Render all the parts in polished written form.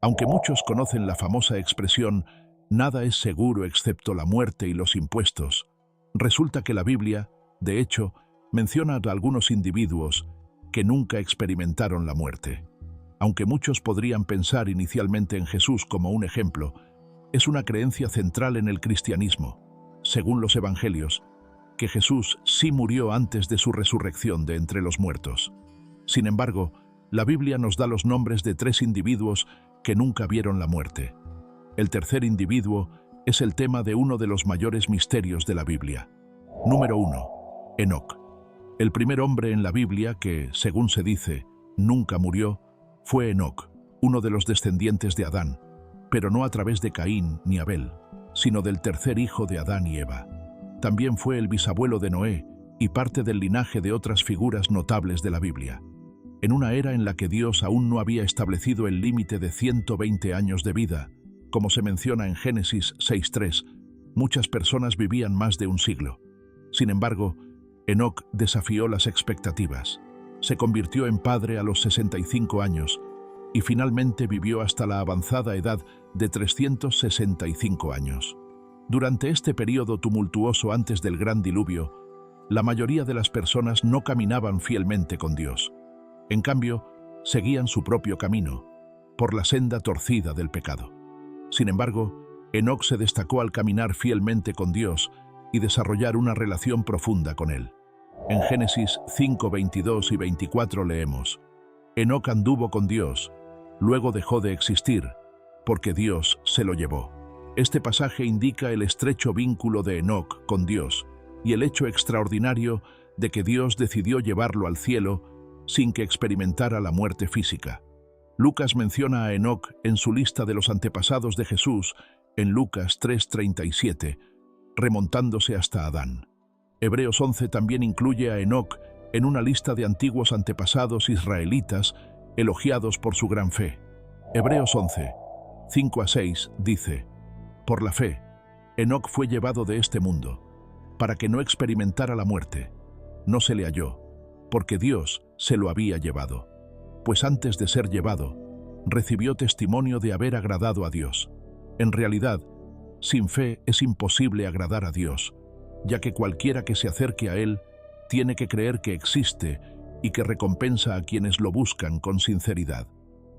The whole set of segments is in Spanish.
Aunque muchos conocen la famosa expresión «nada es seguro excepto la muerte y los impuestos», resulta que la Biblia, de hecho, menciona a algunos individuos que nunca experimentaron la muerte. Aunque muchos podrían pensar inicialmente en Jesús como un ejemplo, es una creencia central en el cristianismo, según los evangelios, que Jesús sí murió antes de su resurrección de entre los muertos. Sin embargo, la Biblia nos da los nombres de 3 individuos que nunca vieron la muerte. El tercer individuo es el tema de uno de los mayores misterios de la Biblia. Número 1. Enoc. El primer hombre en la Biblia que, según se dice, nunca murió, fue Enoc, uno de los descendientes de Adán, pero no a través de Caín ni Abel, sino del tercer hijo de Adán y Eva. También fue el bisabuelo de Noé y parte del linaje de otras figuras notables de la Biblia. En una era en la que Dios aún no había establecido el límite de 120 años de vida, como se menciona en Génesis 6:3, muchas personas vivían más de un siglo. Sin embargo, Enoc desafió las expectativas. Se convirtió en padre a los 65 años y finalmente vivió hasta la avanzada edad de 365 años. Durante este período tumultuoso antes del gran diluvio, la mayoría de las personas no caminaban fielmente con Dios. En cambio, seguían su propio camino, por la senda torcida del pecado. Sin embargo, Enoc se destacó al caminar fielmente con Dios y desarrollar una relación profunda con Él. En Génesis 5:22 y 24 leemos: Enoc anduvo con Dios, luego dejó de existir, porque Dios se lo llevó. Este pasaje indica el estrecho vínculo de Enoc con Dios y el hecho extraordinario de que Dios decidió llevarlo al cielo sin que experimentara la muerte física. Lucas menciona a Enoc en su lista de los antepasados de Jesús en Lucas 3:37, remontándose hasta Adán. Hebreos 11 también incluye a Enoc en una lista de antiguos antepasados israelitas elogiados por su gran fe. Hebreos 11, 5-6 dice: Por la fe, Enoc fue llevado de este mundo, para que no experimentara la muerte. No se le halló, porque Dios se lo había llevado. Pues antes de ser llevado, recibió testimonio de haber agradado a Dios. En realidad, sin fe es imposible agradar a Dios, ya que cualquiera que se acerque a Él tiene que creer que existe y que recompensa a quienes lo buscan con sinceridad.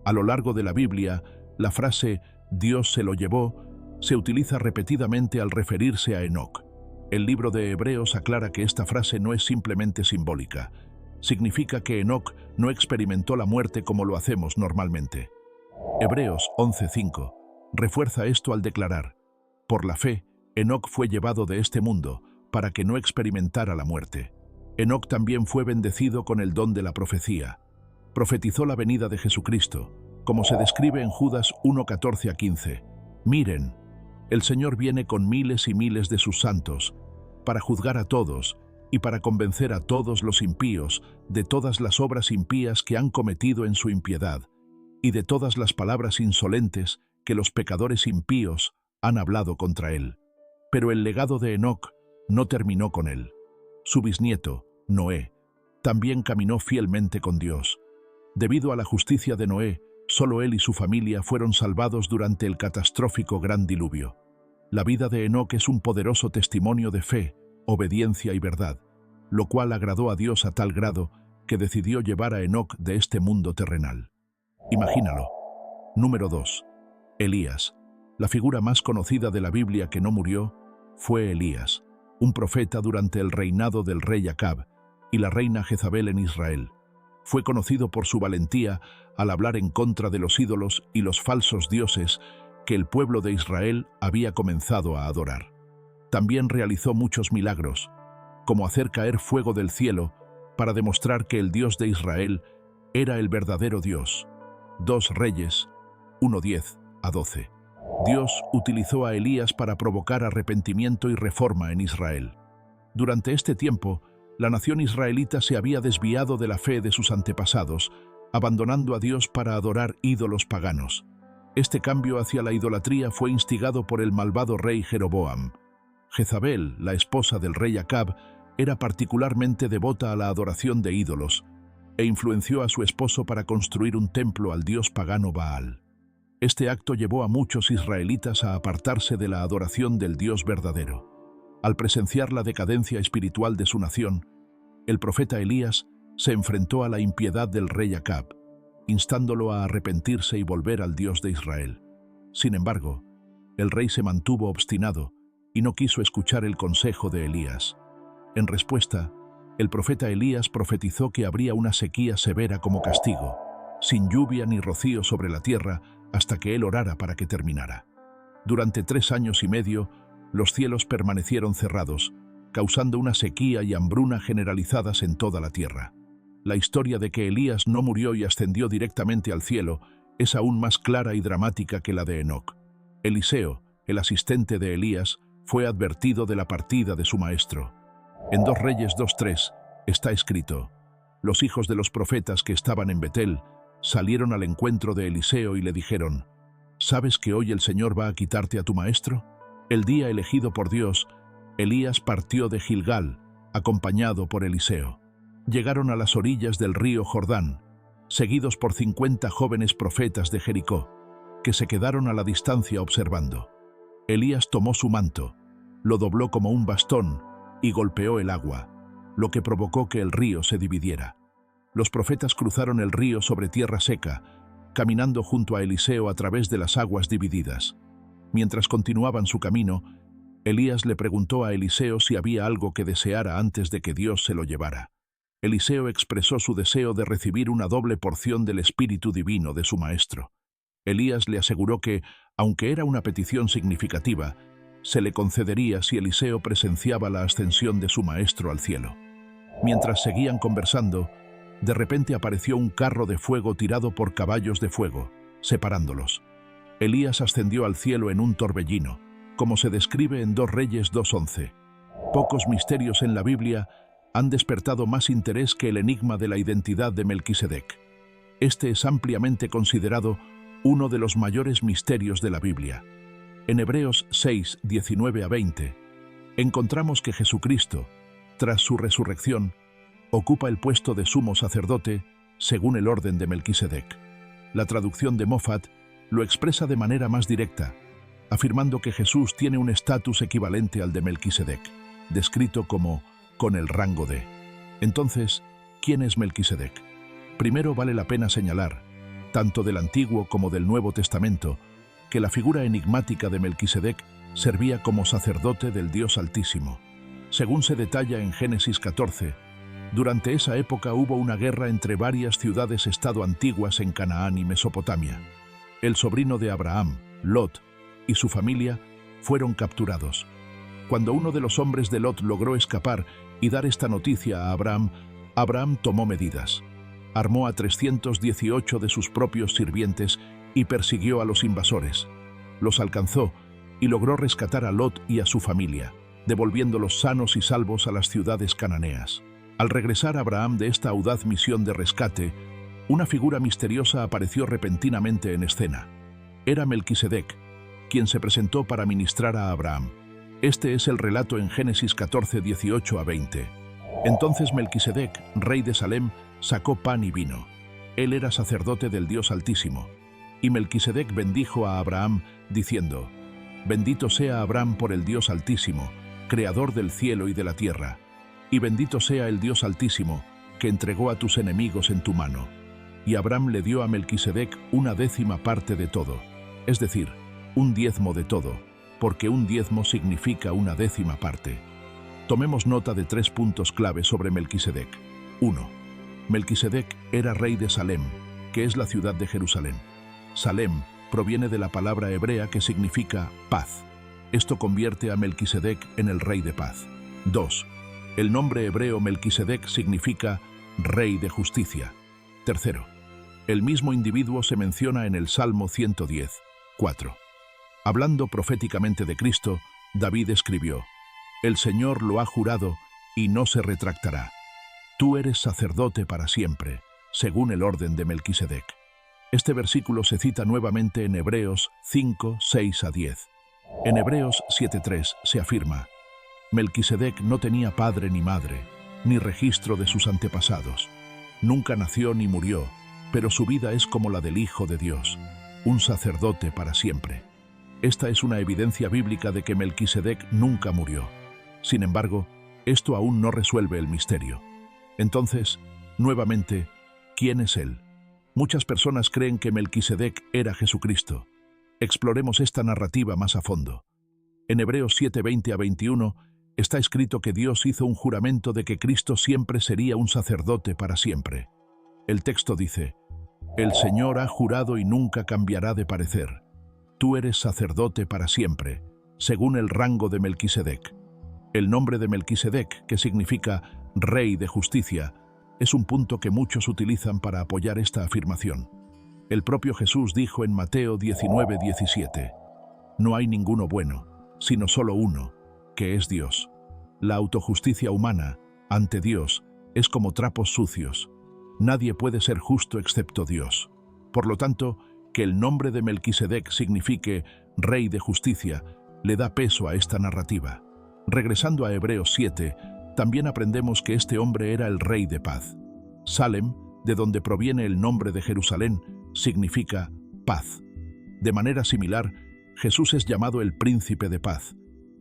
A lo largo de la Biblia, la frase «Dios se lo llevó» se utiliza repetidamente al referirse a Enoc. El libro de Hebreos aclara que esta frase no es simplemente simbólica. Significa que Enoc no experimentó la muerte como lo hacemos normalmente. Hebreos 11:5 refuerza esto al declarar: Por la fe, Enoc fue llevado de este mundo para que no experimentara la muerte. Enoc también fue bendecido con el don de la profecía. Profetizó la venida de Jesucristo, como se describe en Judas 1:14-15. Miren, el Señor viene con miles y miles de sus santos, para juzgar a todos y para convencer a todos los impíos de todas las obras impías que han cometido en su impiedad, y de todas las palabras insolentes que los pecadores impíos han hablado contra él. Pero el legado de Enoc no terminó con él. Su bisnieto, Noé, también caminó fielmente con Dios. Debido a la justicia de Noé, solo él y su familia fueron salvados durante el catastrófico gran diluvio. La vida de Enoc es un poderoso testimonio de fe, obediencia y verdad, lo cual agradó a Dios a tal grado que decidió llevar a Enoc de este mundo terrenal. Imagínalo. Número 2. Elías. La figura más conocida de la Biblia que no murió fue Elías, un profeta durante el reinado del rey Acab y la reina Jezabel en Israel. Fue conocido por su valentía al hablar en contra de los ídolos y los falsos dioses que el pueblo de Israel había comenzado a adorar. También realizó muchos milagros, como hacer caer fuego del cielo para demostrar que el Dios de Israel era el verdadero Dios. 2 Reyes 1:10-12. Dios utilizó a Elías para provocar arrepentimiento y reforma en Israel. Durante este tiempo, la nación israelita se había desviado de la fe de sus antepasados, abandonando a Dios para adorar ídolos paganos. Este cambio hacia la idolatría fue instigado por el malvado rey Jeroboam. Jezabel, la esposa del rey Acab, era particularmente devota a la adoración de ídolos e influenció a su esposo para construir un templo al dios pagano Baal. Este acto llevó a muchos israelitas a apartarse de la adoración del Dios verdadero. Al presenciar la decadencia espiritual de su nación, el profeta Elías se enfrentó a la impiedad del rey Acab, instándolo a arrepentirse y volver al Dios de Israel. Sin embargo, el rey se mantuvo obstinado y no quiso escuchar el consejo de Elías. En respuesta, el profeta Elías profetizó que habría una sequía severa como castigo, sin lluvia ni rocío sobre la tierra hasta que él orara para que terminara. Durante 3 años y medio, los cielos permanecieron cerrados, causando una sequía y hambruna generalizadas en toda la tierra. La historia de que Elías no murió y ascendió directamente al cielo es aún más clara y dramática que la de Enoc. Eliseo, el asistente de Elías, fue advertido de la partida de su maestro. En 2 Reyes 2:3 está escrito: los hijos de los profetas que estaban en Betel salieron al encuentro de Eliseo y le dijeron: ¿sabes que hoy el Señor va a quitarte a tu maestro? El día elegido por Dios, Elías partió de Gilgal, acompañado por Eliseo. Llegaron a las orillas del río Jordán, seguidos por 50 jóvenes profetas de Jericó, que se quedaron a la distancia observando. Elías tomó su manto, lo dobló como un bastón y golpeó el agua, lo que provocó que el río se dividiera. Los profetas cruzaron el río sobre tierra seca, caminando junto a Eliseo a través de las aguas divididas. Mientras continuaban su camino, Elías le preguntó a Eliseo si había algo que deseara antes de que Dios se lo llevara. Eliseo expresó su deseo de recibir una doble porción del Espíritu Divino de su maestro. Elías le aseguró que, aunque era una petición significativa, se le concedería si Eliseo presenciaba la ascensión de su maestro al cielo. Mientras seguían conversando, de repente apareció un carro de fuego tirado por caballos de fuego, separándolos. Elías ascendió al cielo en un torbellino, como se describe en 2 Reyes 2:11. Pocos misterios en la Biblia han despertado más interés que el enigma de la identidad de Melquisedec. Este es ampliamente considerado uno de los mayores misterios de la Biblia. En Hebreos 6, 19-20, encontramos que Jesucristo, tras su resurrección, ocupa el puesto de sumo sacerdote según el orden de Melquisedec. La traducción de Moffat lo expresa de manera más directa, afirmando que Jesús tiene un estatus equivalente al de Melquisedec, descrito como con el rango de. Entonces, ¿quién es Melquisedec? Primero vale la pena señalar, tanto del Antiguo como del Nuevo Testamento, que la figura enigmática de Melquisedec servía como sacerdote del Dios Altísimo. Según se detalla en Génesis 14, durante esa época hubo una guerra entre varias ciudades-estado antiguas en Canaán y Mesopotamia. El sobrino de Abraham, Lot, y su familia fueron capturados. Cuando uno de los hombres de Lot logró escapar y dar esta noticia a Abraham, Abraham tomó medidas. Armó a 318 de sus propios sirvientes y persiguió a los invasores. Los alcanzó y logró rescatar a Lot y a su familia, devolviéndolos sanos y salvos a las ciudades cananeas. Al regresar Abraham de esta audaz misión de rescate, una figura misteriosa apareció repentinamente en escena. Era Melquisedec, quien se presentó para ministrar a Abraham. Este es el relato en Génesis 14, 18-20. Entonces Melquisedec, rey de Salem, sacó pan y vino. Él era sacerdote del Dios Altísimo. Y Melquisedec bendijo a Abraham, diciendo: bendito sea Abraham por el Dios Altísimo, creador del cielo y de la tierra. Y bendito sea el Dios Altísimo, que entregó a tus enemigos en tu mano. Y Abraham le dio a Melquisedec 1/10 parte de todo, es decir, 1/10 de todo, porque 1/10 significa 1/10 parte. Tomemos nota de 3 puntos clave sobre Melquisedec. 1. Melquisedec era rey de Salem, que es la ciudad de Jerusalén. Salem proviene de la palabra hebrea que significa paz. Esto convierte a Melquisedec en el rey de paz. 2. El nombre hebreo Melquisedec significa rey de justicia. 3. El mismo individuo se menciona en el Salmo 110, 4. Hablando proféticamente de Cristo, David escribió: el Señor lo ha jurado y no se retractará. Tú eres sacerdote para siempre, según el orden de Melquisedec. Este versículo se cita nuevamente en Hebreos 5, 6-10. En Hebreos 7:3 se afirma: Melquisedec no tenía padre ni madre, ni registro de sus antepasados. Nunca nació ni murió, pero su vida es como la del Hijo de Dios. un sacerdote para siempre. Esta es una evidencia bíblica de que Melquisedec nunca murió. Sin embargo, esto aún no resuelve el misterio. Entonces, nuevamente, ¿quién es él? Muchas personas creen que Melquisedec era Jesucristo. Exploremos esta narrativa más a fondo. En Hebreos 7:20 a 21 está escrito que Dios hizo un juramento de que Cristo siempre sería un sacerdote para siempre. El texto dice: «El Señor ha jurado y nunca cambiará de parecer. Tú eres sacerdote para siempre, según el rango de Melquisedec». El nombre de Melquisedec, que significa Rey de Justicia, es un punto que muchos utilizan para apoyar esta afirmación. El propio Jesús dijo en Mateo 19:17: «No hay ninguno bueno, sino solo uno, que es Dios». La autojusticia humana, ante Dios, es como trapos sucios. Nadie puede ser justo excepto Dios. Por lo tanto, que el nombre de Melquisedec signifique Rey de Justicia le da peso a esta narrativa. Regresando a Hebreos 7, también aprendemos que este hombre era el Rey de paz. Salem, de donde proviene el nombre de Jerusalén, significa paz. De manera similar, Jesús es llamado el Príncipe de Paz.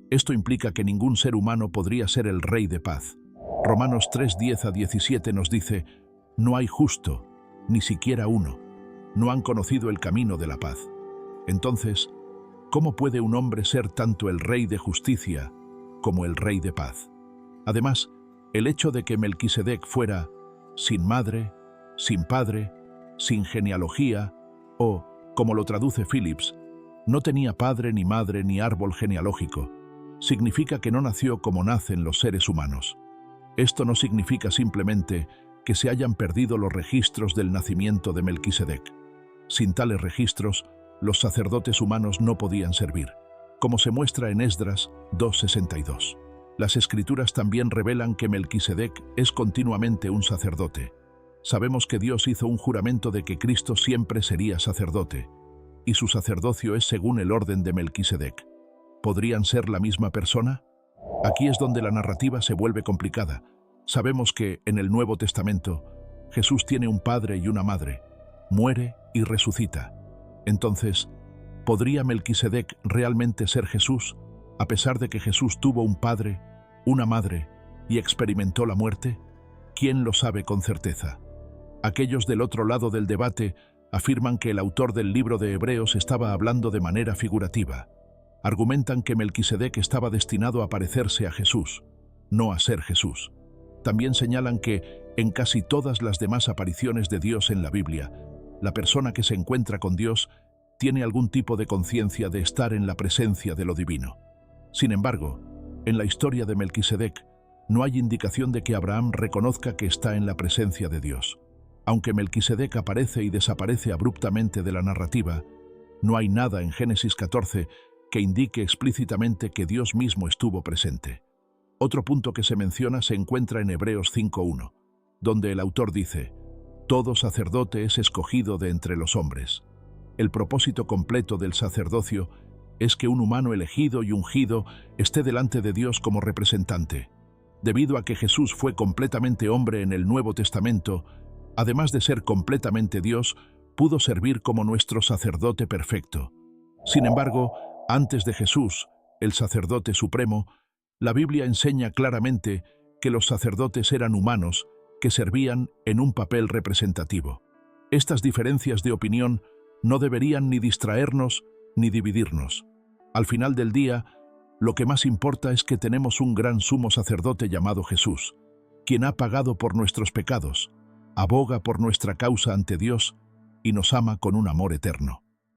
Esto implica que ningún ser humano podría ser el Rey de paz. Romanos 3:10 a 17 nos dice: «No hay justo, ni siquiera uno. No han conocido el camino de la paz». Entonces, ¿cómo puede un hombre ser tanto el Rey de Justicia como el Rey de paz? Además, el hecho de que Melquisedec fuera sin madre, sin padre, sin genealogía, o, como lo traduce Phillips, no tenía padre ni madre ni árbol genealógico, significa que no nació como nacen los seres humanos. Esto no significa simplemente que se hayan perdido los registros del nacimiento de Melquisedec. Sin tales registros, los sacerdotes humanos no podían servir, como se muestra en Esdras 2:62. Las Escrituras también revelan que Melquisedec es continuamente un sacerdote. Sabemos que Dios hizo un juramento de que Cristo siempre sería sacerdote, y su sacerdocio es según el orden de Melquisedec. ¿Podrían ser la misma persona? Aquí es donde la narrativa se vuelve complicada. Sabemos que, en el Nuevo Testamento, Jesús tiene un padre y una madre, muere y resucita. Entonces, ¿podría Melquisedec realmente ser Jesús, a pesar de que Jesús tuvo un padre, una madre y experimentó la muerte? ¿Quién lo sabe con certeza? Aquellos del otro lado del debate afirman que el autor del libro de Hebreos estaba hablando de manera figurativa. Argumentan que Melquisedec estaba destinado a parecerse a Jesús, no a ser Jesús. También señalan que, en casi todas las demás apariciones de Dios en la Biblia, la persona que se encuentra con Dios tiene algún tipo de conciencia de estar en la presencia de lo divino. Sin embargo, en la historia de Melquisedec, no hay indicación de que Abraham reconozca que está en la presencia de Dios. Aunque Melquisedec aparece y desaparece abruptamente de la narrativa, no hay nada en Génesis 14 que indique explícitamente que Dios mismo estuvo presente. Otro punto que se menciona se encuentra en Hebreos 5:1, donde el autor dice: «Todo sacerdote es escogido de entre los hombres». El propósito completo del sacerdocio es que un humano elegido y ungido esté delante de Dios como representante. Debido a que Jesús fue completamente hombre en el Nuevo Testamento, además de ser completamente Dios, pudo servir como nuestro sacerdote perfecto. Sin embargo, antes de Jesús, el sacerdote supremo, la Biblia enseña claramente que los sacerdotes eran humanos que servían en un papel representativo. Estas diferencias de opinión no deberían ni distraernos ni dividirnos. Al final del día, lo que más importa es que tenemos un gran sumo sacerdote llamado Jesús, quien ha pagado por nuestros pecados, aboga por nuestra causa ante Dios y nos ama con un amor eterno.